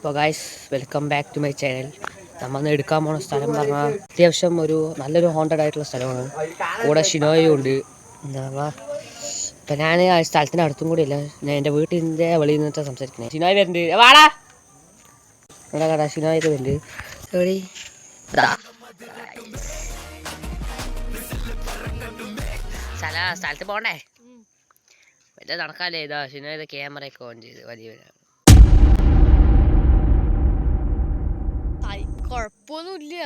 അപ്പോൾ guys welcome back to my channel. നമ്മൾ എടുക്കാൻ പോകുന്ന സ്ഥലം പറഞ്ഞാൽ അത്യാവശ്യം നല്ലൊരു ഹോണ്ടഡ് ആയിട്ടുള്ള സ്ഥലമാണ്. കൂടെ ഷിനോയും ഉണ്ട്. എന്താ ഇപ്പം ഞാൻ ആ സ്ഥലത്തിൻ്റെ അടുത്തും കൂടി ഇല്ല, ഞാൻ എൻ്റെ വീട്ടിൻ്റെ വെളിയിൽ നിന്നിട്ട് സംസാരിക്കുന്നത്. ഷിനോയ് വരുന്നുണ്ട്, വാടാ ഇവിടെ കടാ. ഷിനോയ് വരുന്നുണ്ട്. എവിടെ സ്ഥലത്ത് പോകണ്ടേ? വലിയ നടക്കാല്ലേ. ഇതാ ഷിനോയ് ക്യാമറയൊക്കെ ഓൺ ചെയ്ത് വലിയ കുഴപ്പമൊന്നുമില്ല,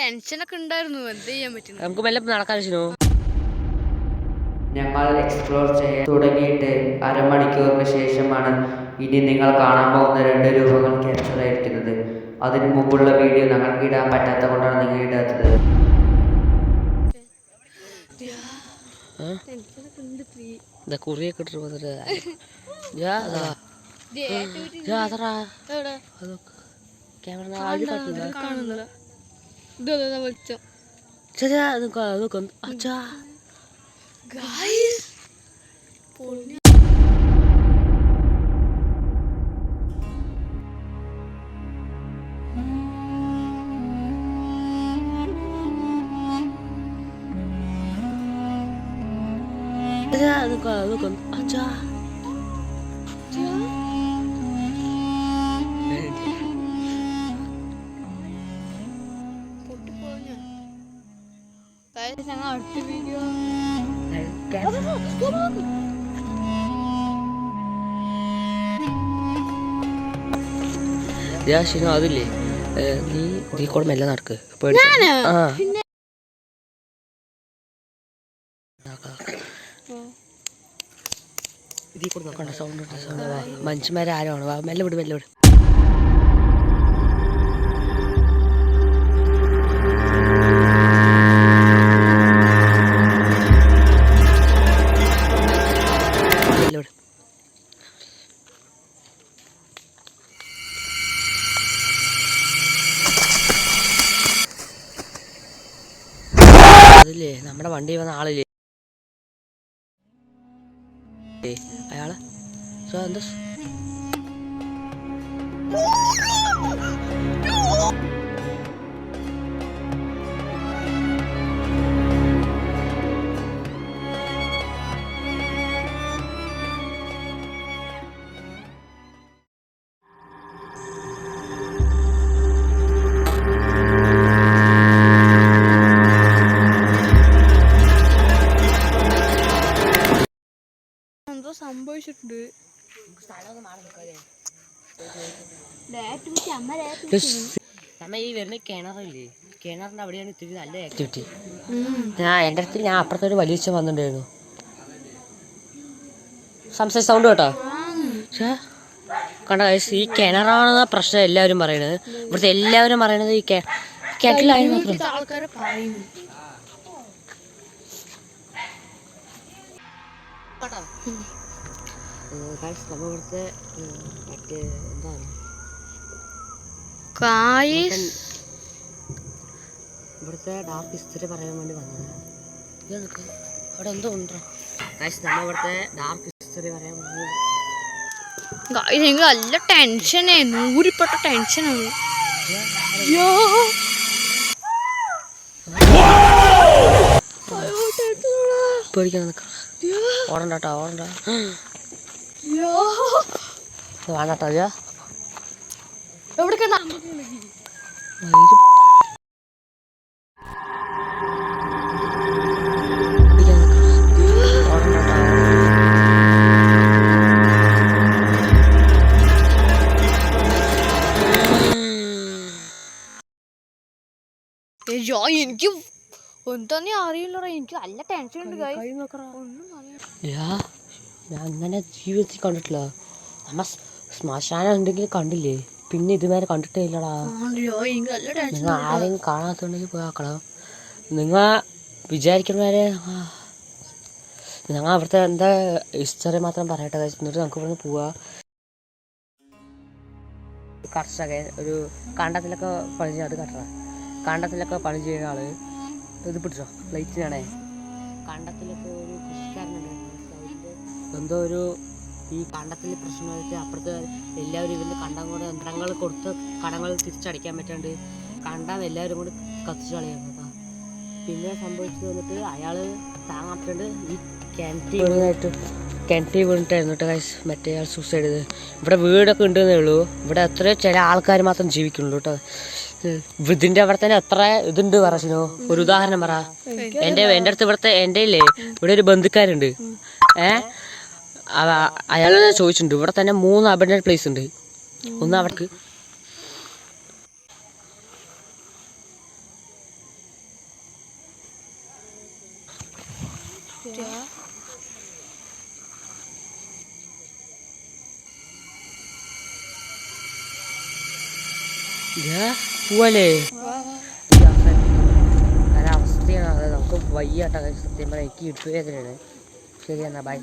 ടെൻഷനൊക്കെ ഉണ്ടായിരുന്നു. എന്ത് ചെയ്യാൻ പറ്റും, നമുക്ക് മെല്ലെ നടക്കാൻ. ഷിനോ ഞങ്ങൾ എക്സ്പ്ലോർ ചെയ്യാൻ തുടങ്ങിയിട്ട് അരമണിക്കൂറിന് ശേഷമാണ് ഇനി നിങ്ങൾ കാണാൻ പോകുന്ന 2 രൂപങ്ങൾ ക്യാപ്ചർ ആയിരിക്കുന്നത്. അതിനു മുമ്പുള്ള വീഡിയോ ഞങ്ങൾക്ക് ഇടാൻ പറ്റാത്ത കൊണ്ടാണ് നിങ്ങൾ ഇടാത്തത്. കുറിയൊക്കെ അടുത്ത വീഡിയോ ഷിനോ അതില്ലേ, നീ കൂടെ മെല്ലെ നടക്ക്. ഇതിൽ കൂടെ നോക്കണ്ട, സൗണ്ട് മനുഷ്യന്മാരെ ആരാണ്. മെല്ലെ വിട്, മെല്ലെ വിട്. അതില്ലേ നമ്മുടെ വണ്ടി വന്ന ആളില്ലേ അയാള് എന്താ സംഭവിച്ചിട്ടുണ്ട്. ഈ വരുന്ന കിണറില്ലേ, കിണറിന്റെ അവിടെയാണ് ഇത്തിരി നല്ല ആക്ടിവിറ്റി. എൻ്റെ അടുത്ത് ഞാൻ അപ്പുറത്തൊരു വലിയ വന്നിട്ടുണ്ടായിരുന്നു. സംസാരിച്ച സൗണ്ട് കേട്ടോ. കണ്ട, ഈ കിണറാണെന്ന പ്രശ്നം എല്ലാവരും പറയണത്. ഇവിടുത്തെ എല്ലാവരും പറയണത് ഈ കിണറ്റിലായി മാത്രം. നമ്മളിവിടുത്തെ മറ്റേ എന്താണ് ഇവിടുത്തെ ഡാർക്ക് ഹിസ്റ്ററി പറയാൻ വേണ്ടി വന്നത്. അവിടെ എന്തോ ഉണ്ടോ നമ്മളിവിടുത്തെ ഡാർക്ക് ഹിസ്റ്ററി പറയാൻ വേണ്ടി. നല്ല ടെൻഷനേ, നൂറിപ്പെട്ട ടെൻഷനാണ്. പേടിക്കാൻ നിൽക്കണം. ഓടണ്ടാട്ടോ, ഓടണ്ട വേണ്ടാട്ടോ. എനിക്ക് എന്താ അറിയില്ല, എനിക്ക് നല്ല ടെൻഷൻ ഉണ്ട്. ഞാൻ അങ്ങനെ ജീവിതത്തിൽ കണ്ടിട്ടില്ല. നമ്മ ശ്മശാനം ഉണ്ടെങ്കിൽ കണ്ടില്ലേ, പിന്നെ ഇതുവരെ കണ്ടിട്ടേ ഇല്ലടാ. നിങ്ങൾ ആരെങ്കിലും കാണാത്തുണ്ടെങ്കിൽ പോയി ആക്കണം. നിങ്ങൾ വിചാരിക്കുന്നവരെ ഞങ്ങൾ അവിടുത്തെ എന്താ ഹിസ്റ്ററി മാത്രം പറയട്ടെ. എന്നിട്ട് നമുക്ക് ഇവിടുന്ന് പോവാ. കർഷകൻ ഒരു കണ്ടത്തിലൊക്കെ പണി ചെയ്യുക, അത് കട്ടറ കണ്ടത്തിലൊക്കെ പണി ചെയ്യുന്ന ആള് ഇത് പിടിച്ചോ പ്ലേറ്റിനാണേ. കണ്ടത്തിലൊക്കെ ഒരു കൃഷിക്കാരനുണ്ട്, എന്തോ ഒരു ഈ കണ്ടത്തിൽ പ്രശ്നമായിട്ട് അപ്പുറത്ത് എല്ലാവരും ഇവൻ്റെ കണ്ടം കൂടെ യന്ത്രങ്ങൾ കൊടുത്ത് കടങ്ങൾ തിരിച്ചടയ്ക്കാൻ പറ്റാണ്ട് കണ്ടം എല്ലാവരും കൂടി കത്തിച്ച് കളയാണ് കേട്ടോ. പിന്നെ സംഭവിച്ചത് വന്നിട്ട് അയാൾ താങ്ങാൻ പറ്റാണ്ട് ഈ കിണറ്റി വീണിട്ടായിരുന്നു കേട്ടോ ഗൈസ് മറ്റേ ആൾ സൂസൈഡ് ചെയ്ത്. ഇവിടെ വീടൊക്കെ ഉണ്ടെന്നേ ഉള്ളൂ. ഇവിടെ എത്രയോ ചില ആൾക്കാർ മാത്രം ജീവിക്കുള്ളൂ കേട്ടോ. ഇതിൻ്റെ അവിടെ തന്നെ എത്ര ഇതുണ്ട് പറച്ചിനോ. ഒരു ഉദാഹരണം പറ. എൻ്റെ അടുത്ത് ഇവിടുത്തെ എൻ്റെ ഇല്ലേ ഇവിടെ ഒരു ബന്ധുക്കാരുണ്ട്. അയാൾ ചോദിച്ചിട്ടുണ്ട് ഇവിടെ തന്നെ 3 അബൻഡന്റ് പ്ലേസ് ഉണ്ട്. ഒന്ന് അവർക്ക് പോവല്ലേ അവസ്ഥയാണ്. അത് നമുക്ക് വയ്യാട്ട സത്യം പറയാം. എനിക്ക് ഇട്ടുവേദനയാണ്. ശരി എന്നാ ബൈ.